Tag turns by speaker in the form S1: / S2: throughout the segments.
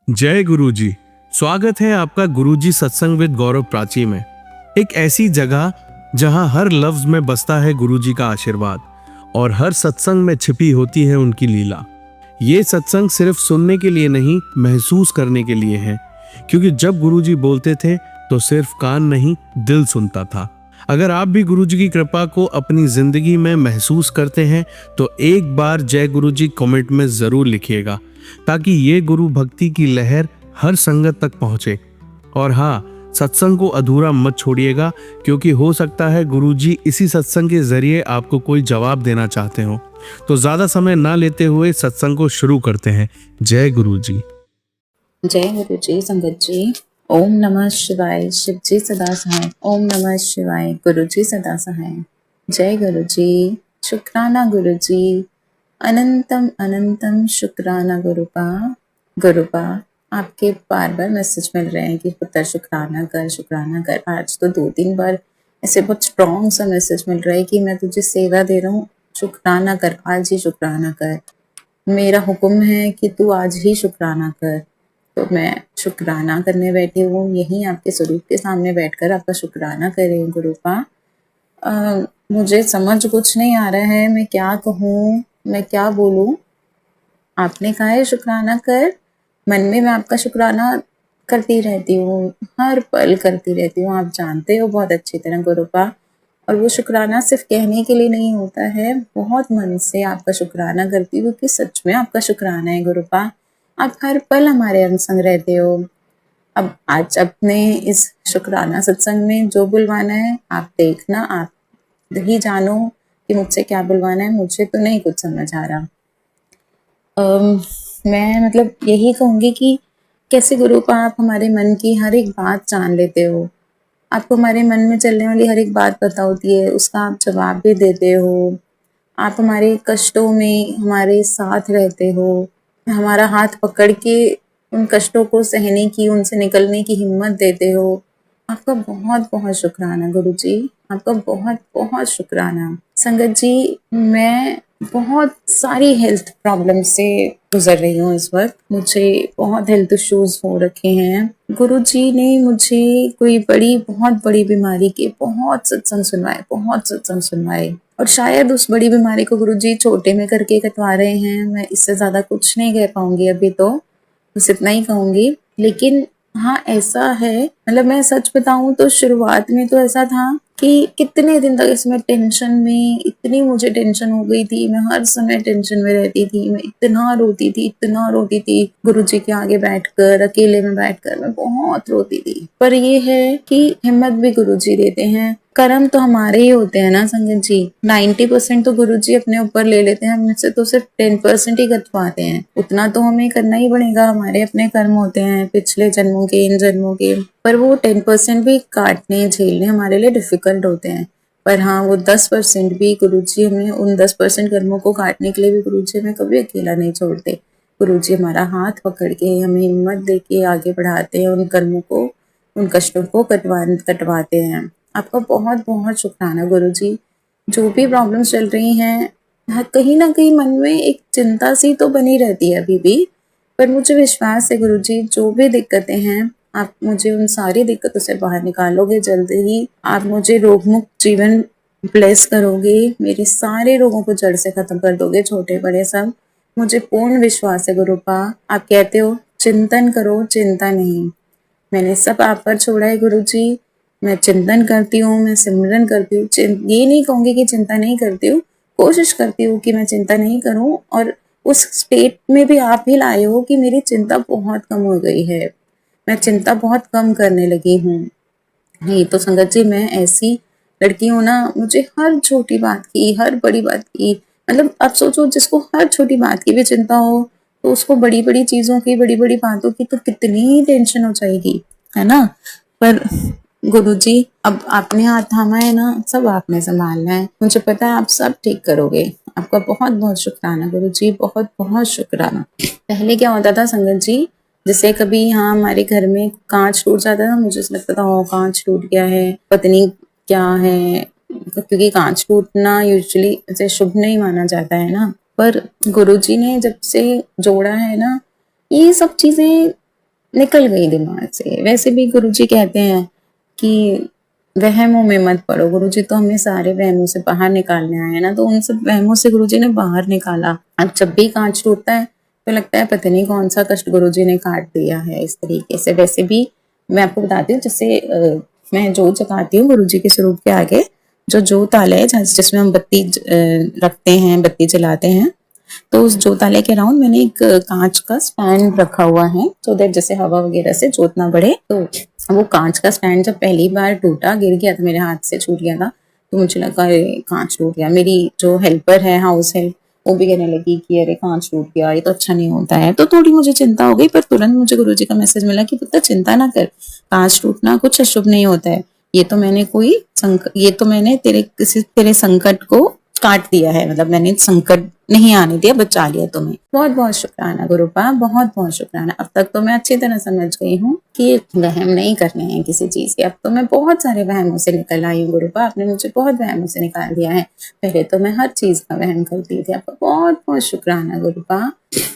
S1: जय गुरुजी। स्वागत है आपका गुरुजी सत्संग विद गौरव प्राची में। एक ऐसी जगह जहां हर लफ्ज में बसता है गुरुजी का आशीर्वाद और हर सत्संग में छिपी होती है उनकी लीला। ये सत्संग सिर्फ सुनने के लिए नहीं, महसूस करने के लिए है, क्योंकि जब गुरुजी बोलते थे तो सिर्फ कान नहीं, दिल सुनता था। अगर आप भी गुरुजी की कृपा को अपनी जिंदगी में महसूस करते हैं तो एक बार जय गुरुजी कमेंट में जरूर लिखिएगा, ताकि ये गुरु भक्ति की लहर हर संगत तक पहुंचे। और हाँ, सत्संग को अधूरा मत छोड़िएगा, क्योंकि हो सकता है गुरुजी इसी सत्संग के जरिए आपको कोई जवाब देना चाहते हो। तो ज्यादा समय ना लेते हुए सत्संग को शुरू करते हैं। जय गुरुजी।
S2: जय गुरु जी। संगत जी, ओम नमः शिवाय। शिव जी सदा सहाय। ओम नमः शिवाय। गुरु जी सदा सहाय। जय गुरु जी। शुक्राना गुरु जी। अनंतम अनंतम शुक्राना गुरुपा। आपके बार बार मैसेज मिल रहे हैं कि पुत्र शुक्राना कर, शुक्राना कर। आज तो 2-3 बार ऐसे बहुत स्ट्रॉन्ग सा मैसेज मिल रहा है कि मैं तुझे सेवा दे रहा हूँ, शुक्राना कर, आज ही शुक्राना कर। मेरा हुक्म है कि तू आज ही शुक्राना कर। तो मैं शुक्राना करने बैठी हूँ, यहीं आपके स्वरूप के सामने बैठकर आपका शुक्राना कर रही हूँ गुरुपा। मुझे समझ कुछ नहीं आ रहा है, मैं क्या कहूँ, मैं क्या बोलूँ। आपने कहा है शुक्राना कर, मन में मैं आपका शुक्राना करती रहती हूँ, हर पल करती रहती हूँ। आप जानते हो बहुत अच्छी तरह गुरुपा। और वो शुक्राना सिर्फ कहने के लिए नहीं होता है, बहुत मन से आपका शुक्राना करती हूँ कि सच में आपका शुक्राना है गुरुपा। आप हर पल हमारे अंग रहते हो। अब आज अपने इस शुक्राना सत्संग में जो बुलवाना है आप देखना, आप ही जानो कि मुझसे क्या बुलवाना है। मुझे तो नहीं कुछ समझ आ रहा। मैं मतलब यही कहूँगी कि कैसे गुरुपा आप हमारे मन की हर एक बात जान लेते हो। आपको हमारे मन में चलने वाली हर एक बात पता होती है, उसका आप जवाब भी देते हो। आप हमारे कष्टों में हमारे साथ रहते हो, हमारा हाथ पकड़ के उन कष्टों को सहने की, उनसे निकलने की हिम्मत देते हो। आपका बहुत बहुत शुक्राना गुरुजी, आपका बहुत बहुत शुक्राना। संगत जी, मैं बहुत सारी हेल्थ प्रॉब्लम से गुजर रही हूँ इस वक्त। मुझे बहुत हेल्थ इश्यूज हो रखे हैं। गुरुजी ने मुझे कोई बहुत बड़ी बीमारी के बहुत सत्संग सुनवाए और शायद उस बड़ी बीमारी को गुरुजी छोटे में करके कटवा रहे हैं। मैं इससे ज्यादा कुछ नहीं कह पाऊंगी अभी, तो बस इतना ही कहूंगी। लेकिन हाँ, ऐसा है, मतलब मैं सच बताऊं तो शुरुआत में तो ऐसा था कि कितने दिन तक इसमें टेंशन में, इतनी मुझे टेंशन हो गई थी, मैं हर समय टेंशन में रहती थी। मैं इतना रोती थी गुरुजी के आगे बैठकर, अकेले में बैठकर मैं बहुत रोती थी। पर ये है कि हिम्मत भी गुरुजी देते हैं। कर्म तो हमारे ही होते हैं ना संगत जी। 90% तो गुरुजी अपने ऊपर ले लेते हैं, हमसे तो सिर्फ 10% ही कटवाते हैं। उतना तो हमें करना ही पड़ेगा, हमारे अपने कर्म होते हैं, पिछले जन्मों के, इन जन्मों के। पर वो 10% भी काटने, झेलने हमारे लिए डिफिकल्ट होते हैं। पर हाँ, वो 10% भी गुरुजी हमें, उन 10% कर्मों को काटने के लिए भी गुरुजी हमें कभी अकेला नहीं छोड़ते। गुरुजी हमारा हाथ पकड़ के हमें हिम्मत दे के आगे बढ़ाते हैं, उन कर्मों को, उन कष्टों को कटवाते हैं। आपका बहुत बहुत शुक्राना गुरुजी। जो भी प्रॉब्लम्स चल रही हैं, कहीं ना कहीं मन में एक चिंता सी तो बनी रहती है अभी भी। पर मुझे विश्वास है गुरुजी, जो भी दिक्कतें हैं आप मुझे उन सारी दिक्कतों से बाहर निकालोगे जल्द ही। आप मुझे रोग मुक्त जीवन ब्लेस करोगे, मेरे सारे रोगों को जड़ से खत्म कर दोगे, छोटे बड़े सब। मुझे पूर्ण विश्वास है गुरुपा। आप कहते हो चिंतन करो, चिंता नहीं। मैंने सब आप पर छोड़ा है गुरुजी। मैं चिंतन करती हूँ, मैं सिमरन करती हूँ। ये नहीं कहूंगी कि चिंता नहीं करती हूँ, कोशिश करती हूँ कि मैं चिंता नहीं करूँ। और उस स्टेट में भी आप ही लाए हो कि मेरी चिंता बहुत कम हो गई है, मैं चिंता बहुत कम करने लगी हूँ। नहीं तो संगत जी, मैं ऐसी लड़की हूँ ना, मुझे हर छोटी बात की, हर बड़ी बात की, मतलब आप सोचो, जिसको हर छोटी बात की भी चिंता हो तो उसको बड़ी बड़ी चीजों की, बड़ी बड़ी बातों की तो कितनी टेंशन हो जाएगी, है ना। पर गुरुजी, अब आपने हाथ थामा है ना, सब आपने संभालना है। मुझे पता है आप सब ठीक करोगे। आपका बहुत बहुत शुक्राना गुरुजी, बहुत बहुत शुक्राना। पहले क्या होता था संगत जी, जैसे कभी यहाँ हमारे घर में कांच टूट जाता था, मुझे लगता था ओ कांच टूट गया है, पत्नी क्या है, क्योंकि कांच टूटना यूजुअली ऐसे शुभ नहीं माना जाता है ना। पर गुरुजी ने जब से जोड़ा है ना, ये सब चीजें निकल गई दिमाग से। वैसे भी गुरुजी कहते हैं कि वहमों में मत पड़ो। गुरुजी तो हमें सारे वहमों से बाहर निकालने आए हैं ना, तो उन सब वहमों से गुरुजी ने बाहर निकाला। अब जब भी कांच टूटता है तो लगता है पता नहीं कौन सा कष्ट गुरुजी ने काट दिया है इस तरीके से। वैसे भी मैं आपको बताती हूँ, जैसे मैं जोत जगाती हूँ गुरुजी के स्वरूप के आगे, जो जोतालय है जिसमें हम बत्ती रखते हैं, बत्ती जलाते हैं, तो उस जोतालय के राउंड मैंने एक कांच का स्टैंड रखा हुआ है, सो दैट जैसे हवा वगैरह से जोत ना बढ़े। तो वो कांच का स्टैंड जब पहली बार टूटा, गिर गया था, मेरे हाथ से छूट गया था, तो मुझे लगा अरे कांच टूट गया। मेरी जो हेल्पर है, हाउस हेल्प, वो भी कहने लगी कि अरे कांच टूट गया, ये तो अच्छा नहीं होता है। तो थोड़ी मुझे चिंता हो गई, पर तुरंत मुझे गुरुजी का मैसेज मिला कि पुत्र चिंता ना कर, कांच टूटना कुछ अशुभ नहीं होता है। ये तो मैंने तेरे संकट को काट दिया है, मतलब मैंने संकट नहीं आने दिया, बचा लिया तुम्हें। बहुत बहुत शुक्राना गुरुपा, बहुत बहुत शुक्राना। अब तक तो मैं अच्छी तरह समझ गई हूँ कि वहम नहीं करने हैं किसी चीज के। अब तो मैं बहुत सारे वहमों से निकल आई हूँ गुरुपा, आपने मुझे बहुत वहमों से निकाल दिया है। पहले तो मैं हर चीज का वहम करती थी। आपका बहुत बहुत शुक्राना गुरुपा,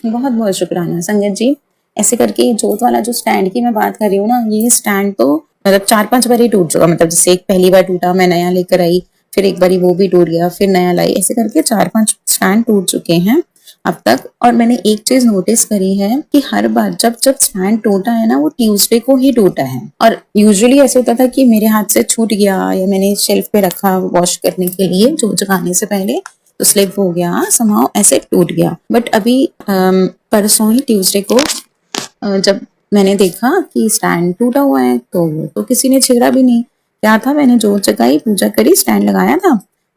S2: बहुत बहुत शुक्राना। संगत जी, ऐसे करके जोत वाला जो स्टैंड की मैं बात कर रही हूँ ना, ये स्टैंड तो मतलब 4-5 बार ही टूट चुका। मतलब जैसे एक पहली बार टूटा, मैं नया लेकर आई, फिर एक बारी वो भी टूट गया, फिर नया लाई, ऐसे करके 4-5 स्टैंड टूट चुके हैं अब तक। और मैंने एक चीज नोटिस करी है कि हर बार जब जब स्टैंड टूटा है ना, वो ट्यूसडे को ही टूटा है। और यूजुअली ऐसे होता था कि मेरे हाथ से छूट गया, या मैंने शेल्फ पे रखा वॉश करने के लिए जो जगाने से पहले, तो स्लिप हो गया, समहाउ ऐसे टूट गया। बट अभी परसों ही ट्यूसडे को जब मैंने देखा कि स्टैंड टूटा हुआ है, तो वो तो किसी ने छेड़ा भी नहीं। क्या था, मैंने जोत जगाई, पूजा करी, स्टैंड लगाया था,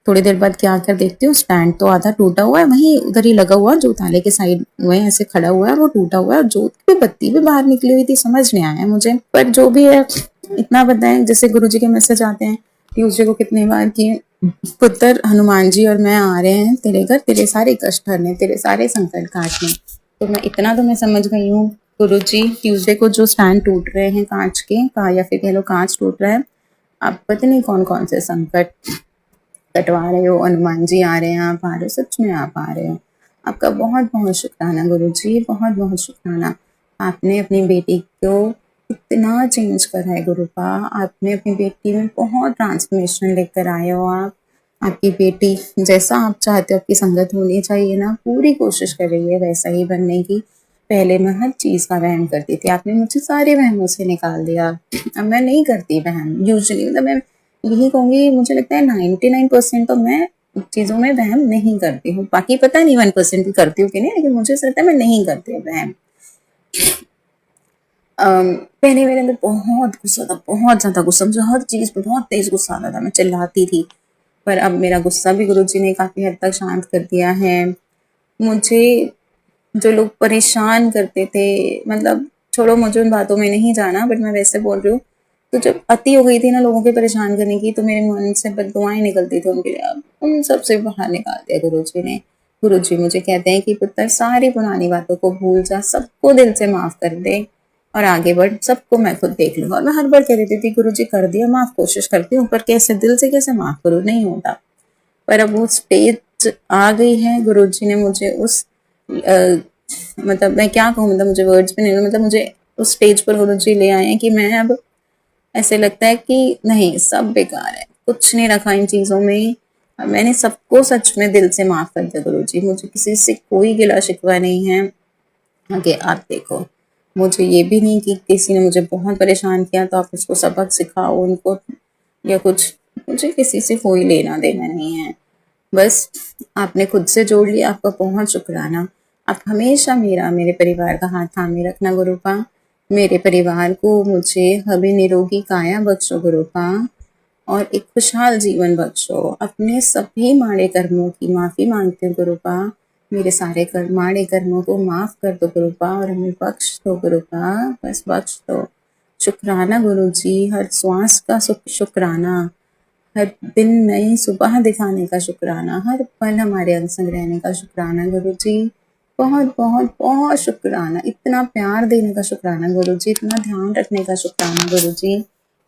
S2: थोड़ी देर बाद क्या कर देखती हूँ, स्टैंड तो आधा टूटा हुआ है, वहीं उधर ही लगा हुआ, जोताले के साइड में ऐसे खड़ा हुआ है, वो टूटा हुआ है। जोत की बत्ती भी बाहर निकली हुई थी, समझ नहीं आया मुझे। पर जो भी है, इतना बताएं, जैसे गुरुजी के मैसेज आते हैं ट्यूसडे को कितने बार कि पुत्र हनुमान जी और मैं आ रहे हैं तेरे घर, तेरे सारे कष्ट हरने, तेरे सारे संकट काटने। तो मैं इतना तो मैं समझ गई हूँ, गुरुजी ट्यूसडे को जो स्टैंड टूट रहे हैं कांच के, या फिर कह लो कांच टूट रहा है, आप पता नहीं कौन कौन से संकट कटवा रहे हो। हनुमान जी आ रहे हैं, आप आ रहे हो, सच में आप आ रहे हो। आपका बहुत बहुत शुक्राना गुरुजी, बहुत बहुत शुक्राना। आपने अपनी बेटी को इतना चेंज करा है गुरुपा, आपने अपनी बेटी में बहुत ट्रांसफॉर्मेशन लेकर आए हो। आप, आपकी बेटी जैसा आप चाहते हो आपकी संगत होनी चाहिए ना, पूरी कोशिश कर रही है वैसा ही बनने की। पहले मैं हर चीज का वहम करती थी, आपने मुझे सारे वहमों से निकाल दिया। अब मैं नहीं करती वहम यूजुअली, मतलब मैं यही कहूंगी, मुझे लगता है 99% तो मैं चीजों में वहम नहीं करती हूँ। बाकी पता नहीं 1% भी करती हूँ कि नहीं, लेकिन मुझे ऐसा लगता है मैं नहीं करती हूँ वहम। पहले मेरे अंदर बहुत गुस्सा था, बहुत ज्यादा गुस्सा, मुझे हर चीज पे बहुत तेज गुस्सा आता था, मैं चिल्लाती थी। पर अब मेरा गुस्सा भी गुरुजी ने काफी हद तक शांत कर दिया है। मुझे जो लोग परेशान करते थे, मतलब छोड़ो, मुझे उन बातों में नहीं जाना, बट मैं वैसे बोल रही हूँ, तो जब अति हो गई थी ना लोगों के परेशान करने की, तो मेरे मन से बददुआएं निकलती थी उनके लिए। अब उन सब से बाहर निकाल दिया गुरुजी ने। गुरुजी मुझे कहते हैं कि पुत्र सारी पुरानी बातों को भूल जा, सबको दिल से माफ कर दे और आगे बढ़, सबको मैं खुद देख लूंगा। और मैं हर बार कह देती थी गुरुजी कर दिया माफ, कोशिश करती हूँ, पर कैसे दिल से कैसे माफ करूँ, नहीं होता। पर अब वो स्टेज आ गई है, गुरुजी ने मुझे उस मतलब मैं क्या कहूँ, मतलब मुझे वर्ड्स भी नहीं, मतलब मुझे उस स्टेज पर गुरुजी ले आए हैं कि मैं अब ऐसे लगता है कि नहीं, सब बेकार है, कुछ नहीं रखा इन चीजों में। मैंने सबको सच में दिल से माफ कर दिया गुरुजी, मुझे किसी से कोई गिला शिकवा नहीं है। आगे आप देखो, मुझे ये भी नहीं कि किसी ने मुझे बहुत परेशान किया तो आप उसको सबक सिखाओ उनको या कुछ, मुझे किसी से कोई लेना देना नहीं है। बस आपने खुद से जोड़ लिया, आपका बहुत शुक्राना। आप हमेशा मेरे परिवार का हाथ थामे रखना गुरुपा। मेरे परिवार को, मुझे हमें निरोगी काया बख्शो गुरुपा, और एक खुशहाल जीवन बख्शो। अपने सभी माड़े कर्मों की माफी मांगते हो गुरुपा। मेरे सारे माड़े कर्मों को माफ कर दो गुरुपा और हमें बख्श दो गुरुपा, बस बख्श दो। शुक्राना गुरुजी, हर श्वास का शुक्राना, हर दिन नई सुबह दिखाने का शुक्राना, हर पल हमारे अंग संग रहने का शुक्राना गुरुजी। बहुत बहुत बहुत शुक्राना, इतना प्यार देने का शुक्राना गुरुजी, इतना ध्यान रखने का शुक्राना गुरुजी।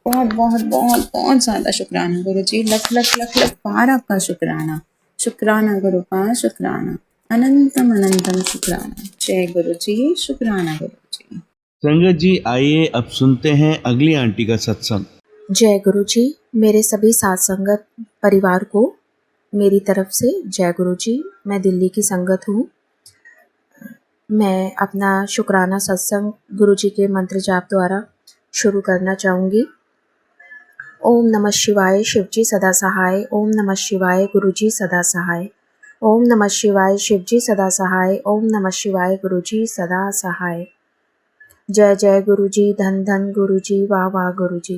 S2: बहुत बहुत बहुत बहुत ज्यादा शुक्राना गुरुजी, लख लख लख लख बार आपका शुक्राना। शुक्राना गुरुपा, शुक्राना, अनंतम अनंतम शुक्राना। जय गुरुजी, शुक्राना गुरुजी।
S1: संगत जी, आइए अब सुनते हैं अगली आंटी का सत्संग।
S3: जय गुरु जी। मेरे सभी साथ संगत परिवार को मेरी तरफ से जय गुरु जी। मैं दिल्ली की संगत हूँ। मैं अपना शुक्राना सत्संग गुरु जी के मंत्र जाप द्वारा शुरू करना चाहूँगी। ओम नमः शिवाय शिवजी सदा सहाय। ओम नमः शिवाय गुरुजी सदा सहाय। ओम नमः शिवाय शिवजी सदा सहाय। ओम नमः शिवाय गुरुजी सदा सहाय। जय जय गुरुजी, धन धन गुरुजी, वाह वाह गुरुजी।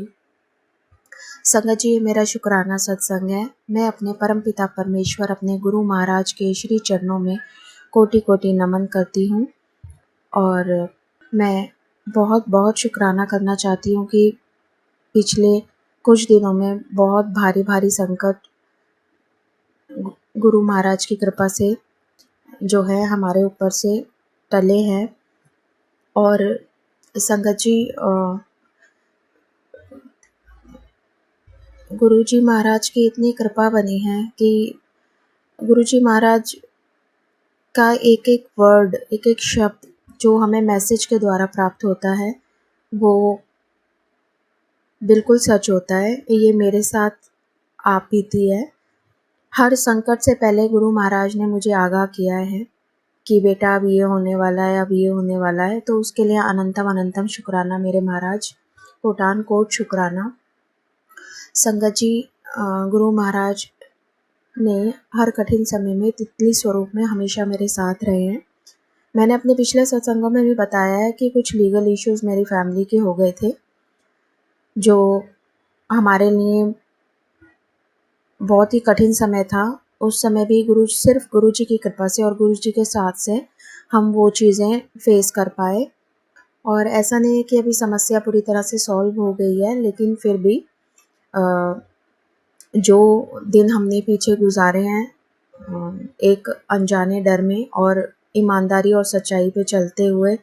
S3: संगत जी, ये मेरा शुक्राना सत्संग है। मैं अपने परमपिता परमेश्वर, अपने गुरु महाराज के श्री चरणों में कोटि कोटि नमन करती हूँ। और मैं बहुत बहुत शुक्राना करना चाहती हूँ कि पिछले कुछ दिनों में बहुत भारी भारी संकट गुरु महाराज की कृपा से जो है हमारे ऊपर से टले हैं। और संगत जी, गुरुजी महाराज की इतनी कृपा बनी है कि गुरुजी महाराज का एक एक वर्ड, एक एक शब्द जो हमें मैसेज के द्वारा प्राप्त होता है वो बिल्कुल सच होता है। ये मेरे साथ आप बीती है। हर संकट से पहले गुरु महाराज ने मुझे आगाह किया है कि बेटा अब ये होने वाला है, अब ये होने वाला है। तो उसके लिए अनंतम अनंतम शुक्राना मेरे महाराज, कोटान कोट शुक्राना। संगत जी, गुरु महाराज ने हर कठिन समय में तितली स्वरूप में हमेशा मेरे साथ रहे हैं। मैंने अपने पिछले सत्संगों में भी बताया है कि कुछ लीगल इश्यूज मेरी फैमिली के हो गए थे जो हमारे लिए बहुत ही कठिन समय था। उस समय भी सिर्फ गुरु जी की कृपा से और गुरु जी के साथ से हम वो चीज़ें फेस कर पाए। और ऐसा नहीं है कि अभी समस्या पूरी तरह से सॉल्व हो गई है, लेकिन फिर भी जो दिन हमने पीछे गुजारे हैं एक अनजाने डर में और ईमानदारी और सच्चाई पे चलते हुए,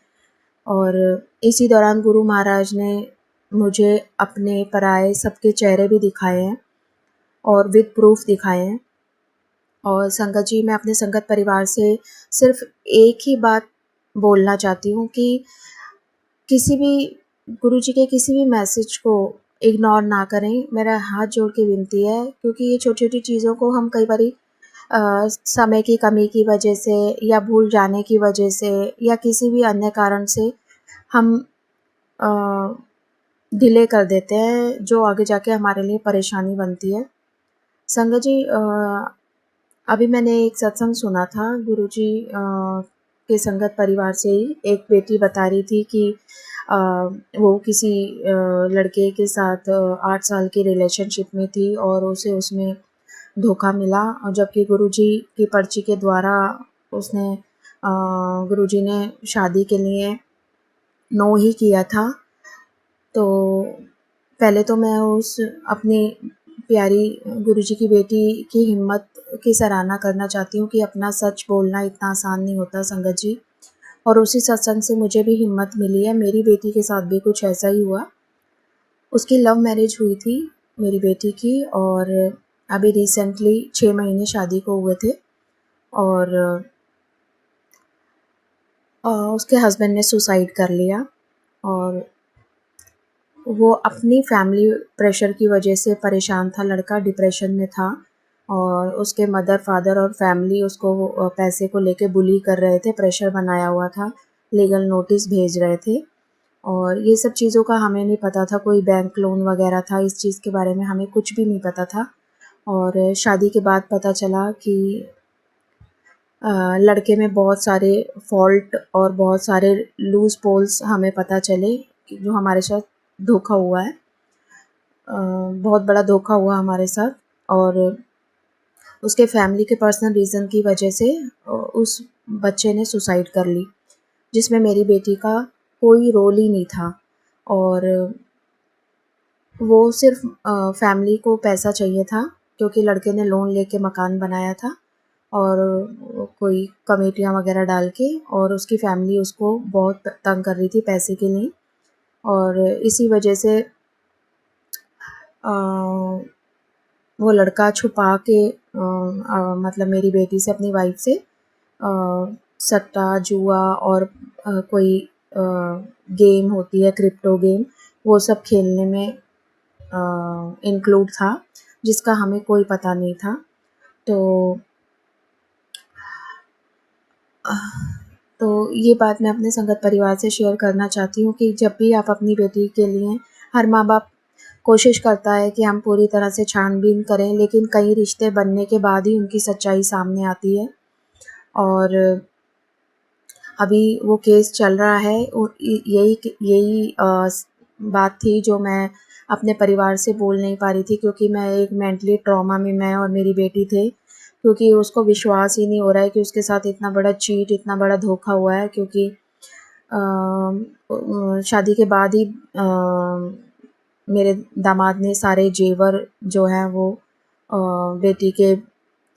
S3: और इसी दौरान गुरु महाराज ने मुझे अपने पराये सबके चेहरे भी दिखाए हैं और विद प्रूफ दिखाए हैं। और संगत जी, मैं अपने संगत परिवार से सिर्फ एक ही बात बोलना चाहती हूँ कि किसी भी गुरु जी के किसी भी मैसेज को इग्नोर ना करें। मेरा हाथ जोड़ के विनती है, क्योंकि ये छोटी छोटी चीज़ों को हम कई बारी समय की कमी की वजह से या भूल जाने की वजह से या किसी भी अन्य कारण से हम डिले कर देते हैं, जो आगे जाके हमारे लिए परेशानी बनती है। संगत जी, अभी मैंने एक सत्संग सुना था गुरुजी के संगत परिवार से ही। एक बेटी बता रही थी कि वो किसी लड़के के साथ 8 साल की रिलेशनशिप में थी और उसे उसमें धोखा मिला, और जबकि गुरुजी की पर्ची के द्वारा उसने गुरुजी ने शादी के लिए नो ही किया था। तो पहले तो मैं उस अपनी प्यारी गुरुजी की बेटी की हिम्मत की सराहना करना चाहती हूँ कि अपना सच बोलना इतना आसान नहीं होता संगत जी। और उसी सत्संग से मुझे भी हिम्मत मिली है। मेरी बेटी के साथ भी कुछ ऐसा ही हुआ। उसकी लव मैरिज हुई थी मेरी बेटी की, और अभी रिसेंटली 6 महीने शादी को हुए थे, और उसके हस्बैंड ने सुसाइड कर लिया। और वो अपनी फैमिली प्रेशर की वजह से परेशान था, लड़का डिप्रेशन में था, और उसके मदर फादर और फैमिली उसको पैसे को लेके बुली कर रहे थे, प्रेशर बनाया हुआ था, लीगल नोटिस भेज रहे थे। और ये सब चीज़ों का हमें नहीं पता था, कोई बैंक लोन वगैरह था, इस चीज़ के बारे में हमें कुछ भी नहीं पता था। और शादी के बाद पता चला कि लड़के में बहुत सारे फॉल्ट और बहुत सारे लूज पोल्स हमें पता चले कि जो हमारे साथ धोखा हुआ है। बहुत बड़ा धोखा हुआ हमारे साथ, और उसके फैमिली के पर्सनल रीज़न की वजह से उस बच्चे ने सुसाइड कर ली, जिसमें मेरी बेटी का कोई रोल ही नहीं था। और वो सिर्फ फैमिली को पैसा चाहिए था, क्योंकि लड़के ने लोन लेके मकान बनाया था और कोई कमेटियाँ वगैरह डाल के, और उसकी फैमिली उसको बहुत तंग कर रही थी पैसे के लिए। और इसी वजह से वो लड़का छुपा के मतलब मेरी बेटी से, अपनी वाइफ से सट्टा जुआ और कोई गेम होती है, क्रिप्टो गेम, वो सब खेलने में इंक्लूड था, जिसका हमें कोई पता नहीं था। तो तो ये बात मैं अपने संगत परिवार से शेयर करना चाहती हूँ कि जब भी आप अपनी बेटी के लिए, हर माँ-बाप कोशिश करता है कि हम पूरी तरह से छानबीन करें, लेकिन कई रिश्ते बनने के बाद ही उनकी सच्चाई सामने आती है। और अभी वो केस चल रहा है, यही बात थी जो मैं अपने परिवार से बोल नहीं पा रही थी, क्योंकि मैं एक मेंटली ट्रॉमा में मैं और मेरी बेटी थे, क्योंकि उसको विश्वास ही नहीं हो रहा है कि उसके साथ इतना बड़ा चीट, इतना बड़ा धोखा हुआ है। क्योंकि शादी के बाद ही मेरे दामाद ने सारे जेवर जो हैं वो बेटी के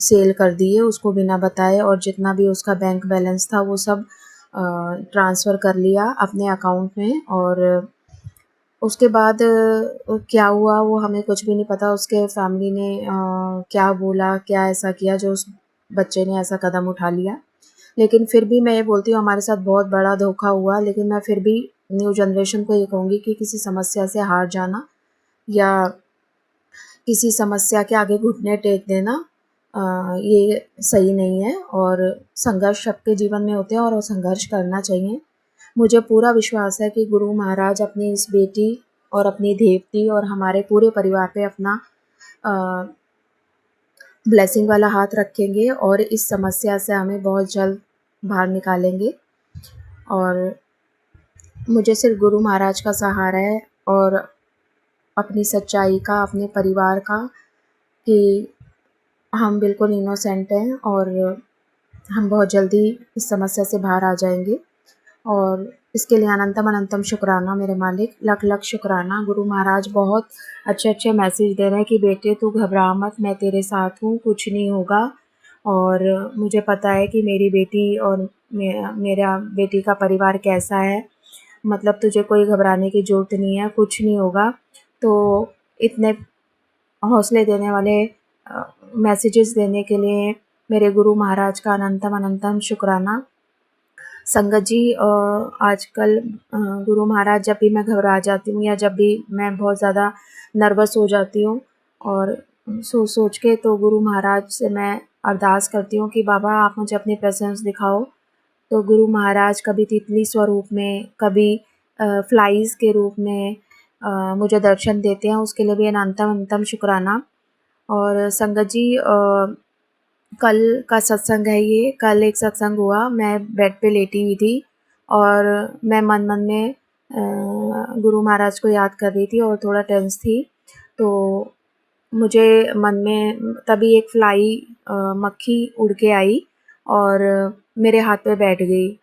S3: सेल कर दिए उसको बिना बताए, और जितना भी उसका बैंक बैलेंस था वो सब ट्रांसफ़र कर लिया अपने अकाउंट में। और उसके बाद क्या हुआ वो हमें कुछ भी नहीं पता। उसके फैमिली ने क्या बोला, क्या ऐसा किया जो उस बच्चे ने ऐसा कदम उठा लिया। लेकिन फिर भी मैं ये बोलती हूँ, हमारे साथ बहुत बड़ा धोखा हुआ, लेकिन मैं फिर भी न्यू जनरेशन को ये कहूँगी कि किसी समस्या से हार जाना या किसी समस्या के आगे घुटने टेक देना ये सही नहीं है। और संघर्ष सबके जीवन में होते हैं और वो संघर्ष करना चाहिए। मुझे पूरा विश्वास है कि गुरु महाराज अपनी इस बेटी और अपनी देवती और हमारे पूरे परिवार पे अपना ब्लेसिंग वाला हाथ रखेंगे और इस समस्या से हमें बहुत जल्द बाहर निकालेंगे। और मुझे सिर्फ गुरु महाराज का सहारा है और अपनी सच्चाई का, अपने परिवार का, कि हम बिल्कुल इनोसेंट हैं और हम बहुत जल्दी इस समस्या से बाहर आ जाएंगे। और इसके लिए अनंतम अनंतम शुक्राना मेरे मालिक, लख लख शुक्राना। गुरु महाराज बहुत अच्छे अच्छे मैसेज दे रहे हैं कि बेटे तू घबरा मत, मैं तेरे साथ हूँ, कुछ नहीं होगा। और मुझे पता है कि मेरी बेटी और मेरा बेटी का परिवार कैसा है, मतलब तुझे कोई घबराने की ज़रूरत नहीं है, कुछ नहीं होगा। तो इतने हौसले देने वाले मैसेजेस देने के लिए मेरे गुरु महाराज का अनंतम अनंतम शुक्राना। संगत जी, आजकल गुरु महाराज, जब भी मैं घबरा जाती हूँ या जब भी मैं बहुत ज़्यादा नर्वस हो जाती हूँ और सोच सोच के, तो गुरु महाराज से मैं अरदास करती हूँ कि बाबा आप मुझे अपनी प्रेजेंस दिखाओ। तो गुरु महाराज कभी तितली स्वरूप में, कभी फ्लाइज़ के रूप में मुझे दर्शन देते हैं, उसके लिए भी अनंतम अनंतम शुक्राना। और संगत जी, कल का सत्संग है ये। कल एक सत्संग हुआ, मैं बेड पे लेटी हुई थी और मैं मन मन में गुरु महाराज को याद कर रही थी और थोड़ा टेंस थी। तो मुझे मन में तभी एक फ्लाई मक्खी उड़ के आई और मेरे हाथ पे बैठ गई।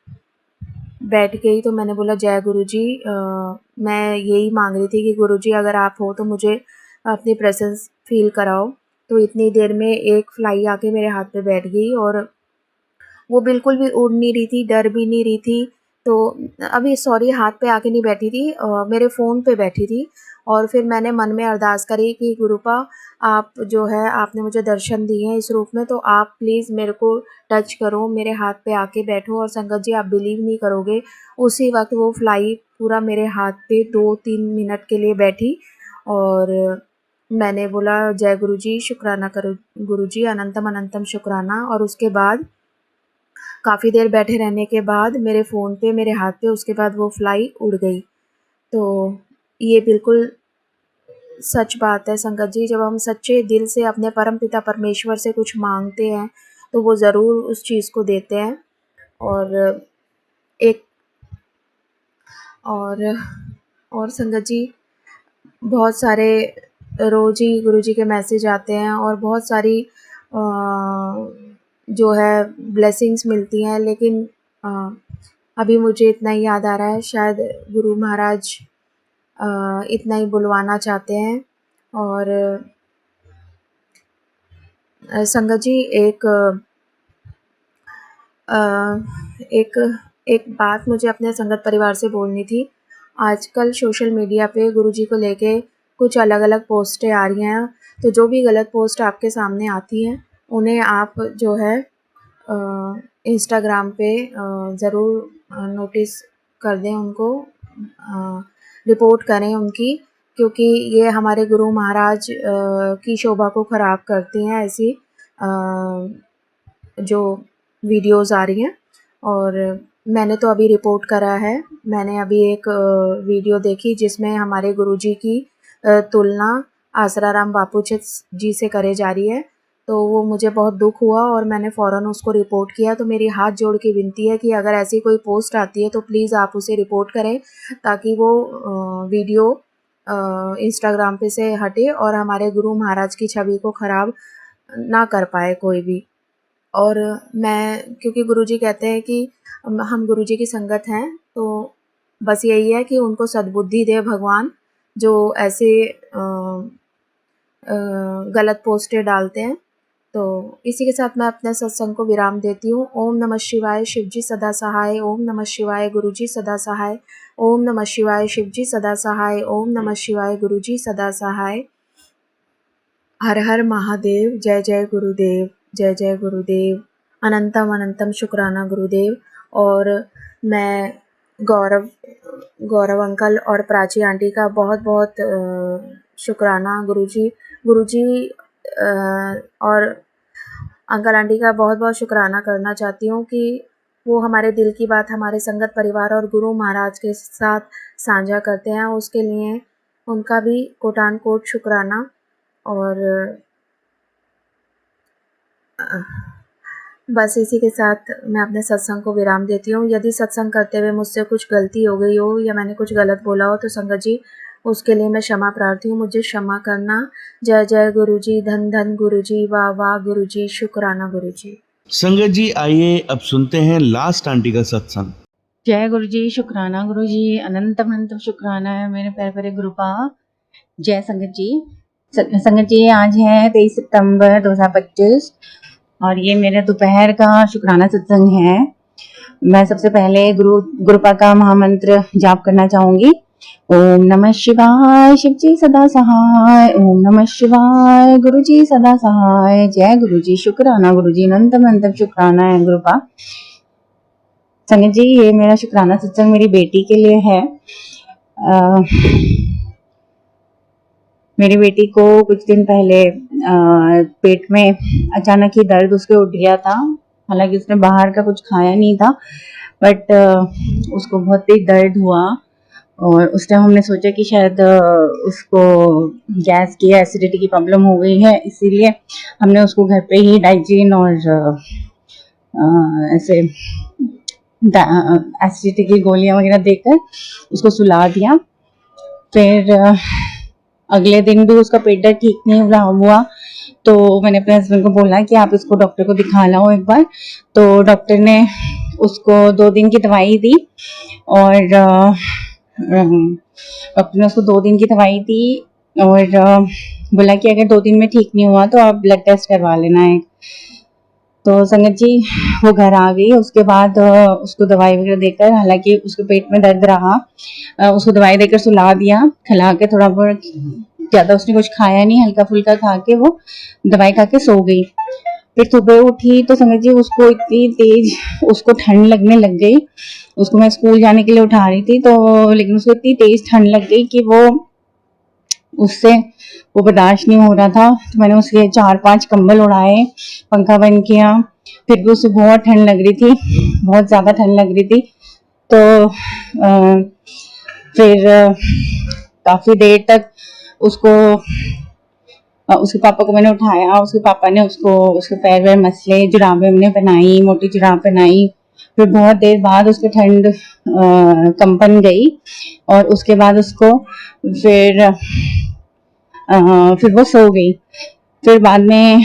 S3: तो मैंने बोला जय गुरु जी, मैं यही मांग रही थी कि गुरु जी अगर आप हो तो मुझे अपनी प्रेजेंस फील कराओ। तो इतनी देर में एक फ्लाई आके मेरे हाथ पे बैठ गई और वो बिल्कुल भी उड़ नहीं रही थी, डर भी नहीं रही थी। तो अभी सॉरी, हाथ पे आके नहीं बैठी थी, मेरे फ़ोन पे बैठी थी। और फिर मैंने मन में अरदास करी कि गुरुपा, आप जो है आपने मुझे दर्शन दिए हैं इस रूप में, तो आप प्लीज़ मेरे को टच करो, मेरे हाथ पे आके बैठो। और संगत जी, आप बिलीव नहीं करोगे, उसी वक्त वो फ्लाई पूरा मेरे हाथ पे 2-3 मिनट के लिए बैठी। और मैंने बोला जय गुरु जी, शुक्राना करो गुरु जी, अनंतम अनंतम शुक्राना। और उसके बाद काफ़ी देर बैठे रहने के बाद मेरे फ़ोन पे, मेरे हाथ पे, उसके बाद वो फ्लाई उड़ गई। तो ये बिल्कुल सच बात है संगत जी, जब हम सच्चे दिल से अपने परमपिता परमेश्वर से कुछ मांगते हैं तो वो ज़रूर उस चीज़ को देते हैं। और एक और और संगत जी, बहुत सारे रोज़ ही गुरुजी के मैसेज आते हैं और बहुत सारी जो है ब्लेसिंग्स मिलती हैं, लेकिन अभी मुझे इतना ही याद आ रहा है, शायद गुरु महाराज इतना ही बुलवाना चाहते हैं। और संगत जी, अ, एक एक बात मुझे अपने संगत परिवार से बोलनी थी। आजकल सोशल मीडिया पे गुरुजी को लेके कुछ अलग-अलग पोस्टें आ रही हैं, तो जो भी गलत पोस्ट आपके सामने आती हैं, उन्हें आप जो है इंस्टाग्राम पे ज़रूर नोटिस कर दें उनको, रिपोर्ट करें उनकी, क्योंकि ये हमारे गुरु महाराज की शोभा को ख़राब करती हैं ऐसी जो वीडियोज़ आ रही हैं। और मैंने तो अभी रिपोर्ट करा है। मैंने अभी एक वीडियो देखी जिसमें हमारे गुरुजी की तुलना आसराराम बापू जी से करे जा रही है, तो वो मुझे बहुत दुख हुआ और मैंने फ़ौरन उसको रिपोर्ट किया। तो मेरी हाथ जोड़ के विनती है कि अगर ऐसी कोई पोस्ट आती है तो प्लीज़ आप उसे रिपोर्ट करें, ताकि वो वीडियो इंस्टाग्राम पे से हटे और हमारे गुरु महाराज की छवि को ख़राब ना कर पाए कोई भी। और मैं, क्योंकि गुरुजी कहते हैं कि हम गुरुजी की संगत हैं, तो बस यही है कि उनको सद्बुद्धि दे भगवान, जो ऐसे गलत पोस्टें डालते हैं। तो इसी के साथ मैं अपने सत्संग को विराम देती हूँ। ओम नमः शिवाय, शिवजी सदा सहाय। ओम नमः शिवाय, गुरुजी सदा सहाय। ओम नमः शिवाय, शिवजी सदा सहाय। ओम नमः शिवाय, गुरुजी सदा सहाय। हर हर महादेव। जय जय गुरुदेव, जय जय गुरुदेव। अनंतम अनंतम शुक्राना गुरुदेव। और मैं गौरव अंकल और प्राची आंटी का बहुत बहुत शुक्राना, गुरुजी और अंकल आंटी का बहुत बहुत शुक्राना करना चाहती हूँ कि वो हमारे दिल की बात हमारे संगत परिवार और गुरु महाराज के साथ साझा करते हैं। उसके लिए उनका भी कोटान कोट शुक्राना। और बस इसी के साथ मैं अपने सत्संग को विराम देती हूँ। यदि सत्संग करते हुए मुझसे कुछ गलती हो गई हो या मैंने कुछ गलत बोला हो तो संगत जी उसके लिए मैं क्षमा प्रार्थी हूँ, मुझे क्षमा करना। जय जय गुरुजी, धन धन गुरुजी, वाह वाह गुरुजी, शुक्राना गुरुजी।
S1: संगत जी आइए अब सुनते हैं लास्ट आंटी का सत्संग।
S4: जय गुरु जी, शुक्राना गुरु जी, अनंतम अनंतम शुक्राना है मेरे प्यारे प्यारे गुरुपा। जय संगत जी। संगत जी आज है 23 सितंबर 2025 और ये मेरे दोपहर का शुक्राना सत्संग है। मैं सबसे पहले गुरुपा का महामंत्र जाप करना चाहूंगी। ओम नमः शिवाय, शिव जी सदा सहाय। ओम नमः शिवाय, गुरु जी सदा सहाय। जय गुरु जी, शुक्राना गुरु जी, अनंतम अनंतम शुक्राना है गुरुपा। संगत जी ये मेरा शुक्राना सत्संग मेरी बेटी के लिए है। मेरी बेटी को कुछ दिन पहले पेट में अचानक ही दर्द उसके उठ गया था। हालांकि उसने बाहर का कुछ खाया नहीं था, बट उसको बहुत तेज दर्द हुआ और उस टाइम हमने सोचा कि शायद उसको गैस की एसिडिटी की प्रॉब्लम हो गई है, इसीलिए हमने उसको घर पे ही डाइजीन और ऐसे एसिडिटी की गोलियां वगैरह देकर उसको सुला दिया। फिर अगले दिन भी उसका पेट दर्द ठीक नहीं हुआ, तो मैंने अपने हस्बैंड को बोला कि आप इसको डॉक्टर को दिखा लाओ एक बार। तो डॉक्टर ने उसको 2 दिन की दवाई दी और डॉक्टर ने उसको 2 दिन की दवाई दी और बोला कि अगर 2 दिन में ठीक नहीं हुआ तो आप ब्लड टेस्ट करवा लेना है। तो संगत जी वो घर आ गई। उसके बाद उसको दवाई वगैरह देकर, हालांकि उसके पेट में दर्द रहा, उसको दवाई देकर सुला दिया, खिला के थोड़ा बहुत, ज़्यादा उसने कुछ खाया नहीं, हल्का फुल्का खा के वो दवाई खा के सो गई। फिर सुबह उठी तो संगत जी उसको इतनी तेज उसको ठंड लगने लग गई। उसको मैं स्कूल जाने के लिए उठा रही थी तो लेकिन उसको इतनी तेज ठंड लग गई कि उससे वो बर्दाश्त नहीं हो रहा था। तो मैंने उसके 4-5 कंबल उड़ाए, पंखा बंद किया, फिर भी उसे बहुत ठंड लग रही थी, बहुत ज़्यादा ठंड लग रही थी। तो फिर काफ़ी देर तक उसके पापा को मैंने उठाया, उसके पापा ने उसको उसके पैर वैर मसले, जुराबें हमने पहनाई, मोटी जुराब पहनाई। फिर बहुत देर बाद उसकी ठंड कंपन गई और उसके बाद उसको फिर वो सो गई। फिर बाद में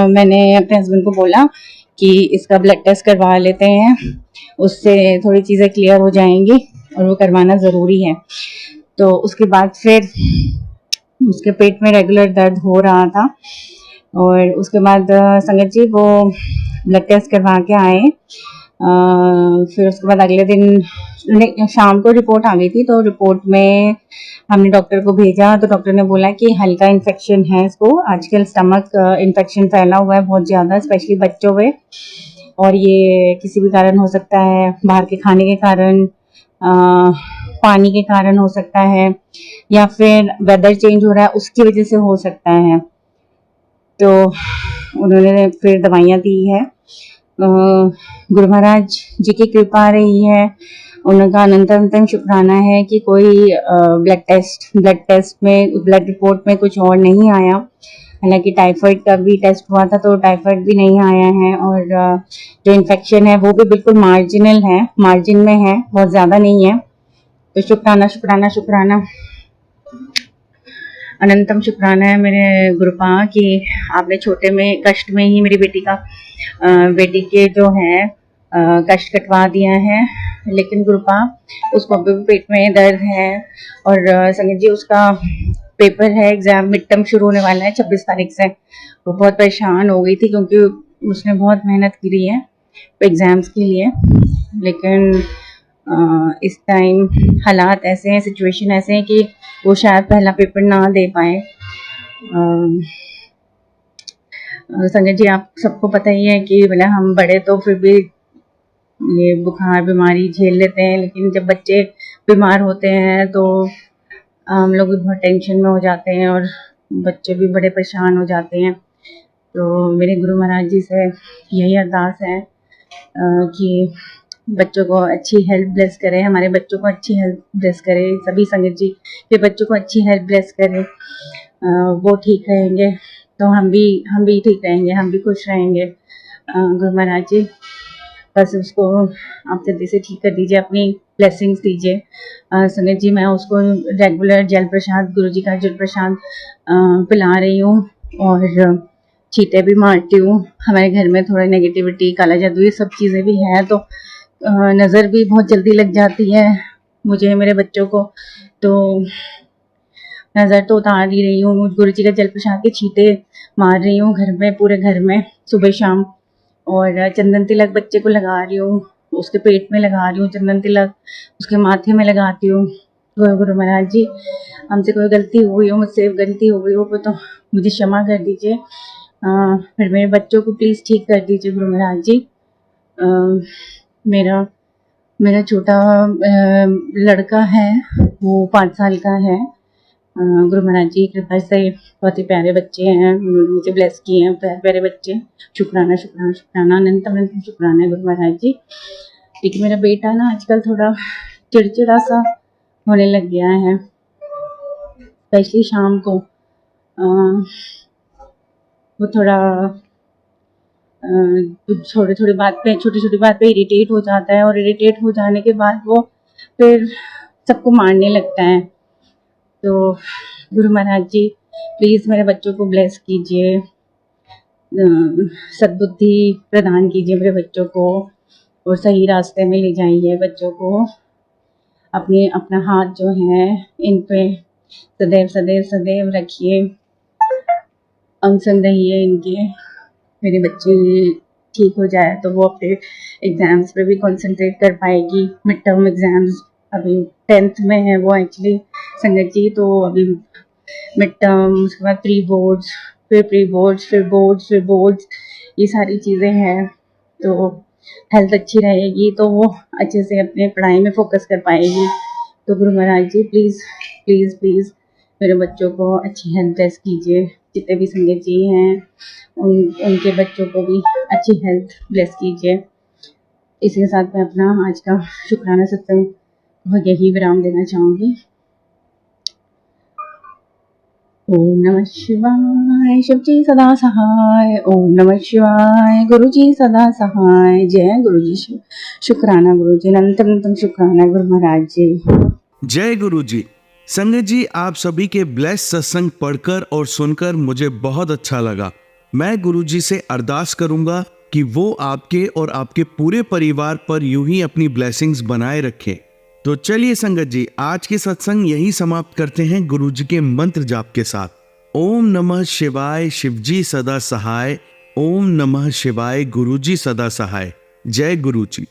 S4: मैंने अपने हस्बैंड को बोला कि इसका ब्लड टेस्ट करवा लेते हैं, उससे थोड़ी चीज़ें क्लियर हो जाएंगी और वो करवाना ज़रूरी है। तो उसके बाद फिर उसके पेट में रेगुलर दर्द हो रहा था और उसके बाद संगत जी वो ब्लड टेस्ट करवा के आए। फिर उसके बाद अगले दिन शाम को रिपोर्ट आ गई थी। तो रिपोर्ट में हमने डॉक्टर को भेजा तो डॉक्टर ने बोला कि हल्का इन्फेक्शन है इसको। आजकल स्टमक इन्फेक्शन फैला हुआ है बहुत ज़्यादा, स्पेशली बच्चों में, और ये किसी भी कारण हो सकता है, बाहर के खाने के कारण, पानी के कारण हो सकता है या फिर वेदर चेंज हो रहा है उसकी वजह से हो सकता है। तो उन्होंने फिर दवाइयाँ दी है। गुरु महाराज जी की कृपा रही है, उनका अनंतम शुक्राना है कि कोई ब्लड रिपोर्ट में कुछ और नहीं आया। हालांकि टाइफाइड का भी टेस्ट हुआ था तो टाइफाइड भी नहीं आया है, और जो इन्फेक्शन है वो भी बिल्कुल मार्जिनल है, मार्जिन में है, बहुत ज़्यादा नहीं है। तो शुक्राना शुक्राना शुक्राना, अनंतम शुक्राना है मेरे गुरुपा कि आपने छोटे में कष्ट में ही मेरी बेटी के जो है कष्ट कटवा दिया है। लेकिन गुरुपा उसको अभी भी पेट में दर्द है, और संगत जी उसका पेपर है, एग्जाम मिड टर्म शुरू होने वाला है 26 तारीख से। वो बहुत परेशान हो गई थी क्योंकि उसने बहुत मेहनत की है एग्जाम्स के लिए, लेकिन इस टाइम हालात ऐसे हैं, सिचुएशन ऐसे हैं कि वो शायद पहला पेपर ना दे पाए। संजय जी आप सबको पता ही है कि मतलब हम बड़े तो फिर भी ये बुखार बीमारी झेल लेते हैं, लेकिन जब बच्चे बीमार होते हैं तो हम लोग भी बहुत टेंशन में हो जाते हैं और बच्चे भी बड़े परेशान हो जाते हैं। तो मेरे गुरु महाराज जी से यही अरदास है कि बच्चों को अच्छी हेल्थ ब्लेस करे, हमारे बच्चों को अच्छी हेल्थ ब्लेस करे, सभी संगत जी के बच्चों को अच्छी हेल्थ ब्लेस करे। वो ठीक रहेंगे तो हम भी ठीक रहेंगे, हम भी खुश रहेंगे। गुरु महाराज जी बस उसको आप जल्दी से ठीक कर दीजिए, अपनी ब्लेसिंग्स दीजिए। संगत जी मैं उसको रेगुलर जल प्रसाद, गुरु जी का जल प्रसाद पिला रही हूँ और छींटे भी मारती हूँ। हमारे घर में थोड़ा नेगेटिविटी, काला जादू, ये सब चीज़ें भी हैं, तो नज़र भी बहुत जल्दी लग जाती है मुझे, मेरे बच्चों को। तो नज़र तो उतार ही रही हूँ, गुरु जी का जल प्रसाद के छींटे मार रही हूँ घर में, पूरे घर में सुबह शाम। और चंदन तिलक बच्चे को लगा रही हूँ, उसके पेट में लगा रही हूँ चंदन तिलक, उसके माथे में लगाती हूँ। गुरु महाराज जी हमसे कोई गलती हुई हो, मुझसे गलती हो गई हो तो मुझे क्षमा कर दीजिए। फिर मेरे बच्चों को प्लीज़ ठीक कर दीजिए गुरु महाराज जी। मेरा छोटा लड़का है, वो 5 साल का है। गुरु महाराज जी की कृपा से बहुत ही प्यारे बच्चे हैं, मुझे ब्लेस किए हैं प्यारे प्यारे बच्चे। शुक्राना शुक्राना शुक्राना, अनंत शुक्राना है गुरु महाराज जी। लेकिन मेरा बेटा ना आजकल थोड़ा चिड़चिड़ा सा होने लग गया है, स्पेशली शाम को। वो थोड़ा छोटी छोटी बात पे इरिटेट हो जाता है, और इरिटेट हो जाने के बाद वो फिर सबको मारने लगता है। तो गुरु महाराज जी प्लीज़ मेरे बच्चों को ब्लेस कीजिए, सद्बुद्धि प्रदान कीजिए मेरे बच्चों को, और सही रास्ते में ले जाइए बच्चों को। अपना हाथ जो है इन पे सदैव सदैव सदैव रखिए, अंग संग रहिए इनके। मेरे बच्चे ठीक हो जाए तो वो अपने एग्ज़ाम्स पे भी कंसंट्रेट कर पाएगी। मिड टर्म एग्ज़ाम्स अभी 10th में है वो एक्चुअली संगत जी, तो अभी मिड टर्म, उसके बाद प्री बोर्ड्स, फिर प्री बोर्ड्स, फिर बोर्ड्स, ये सारी चीज़ें हैं। तो हेल्थ अच्छी रहेगी तो वो अच्छे से अपने पढ़ाई में फोकस कर पाएगी। तो गुरु महाराज जी प्लीज़ प्लीज़ प्लीज़ मेरे बच्चों को अच्छी हेल्थ ब्लेस कीजिए, जितने भी संगत जी हैं उनके बच्चों को भी अच्छी हेल्थ ब्लेस कीजिए। इसी के साथ मैं अपना आज का शुक्राना सत्संग को यही विराम देना चाहूँगी। ओम नमः शिवाय, शिव जी सदा सहाय। ओम नमः शिवाय, गुरु जी सदा सहाय। जय गुरु जी, शुक्राना गुरु जी, अनंतम शुक्राना गुरु महाराज जी।
S1: जय गुरु जी। संगत जी आप सभी के ब्लेस सत्संग पढ़कर और सुनकर मुझे बहुत अच्छा लगा। मैं गुरु जी से अरदास करूंगा कि वो आपके और आपके पूरे परिवार पर यूं ही अपनी ब्लेसिंग्स बनाए रखें। तो चलिए संगत जी आज के सत्संग यही समाप्त करते हैं गुरु जी के मंत्र जाप के साथ। ओम नमः शिवाय, शिव जी सदा सहाय। ओम नमः शिवाय, गुरु जी सदा सहाय। जय गुरु जी।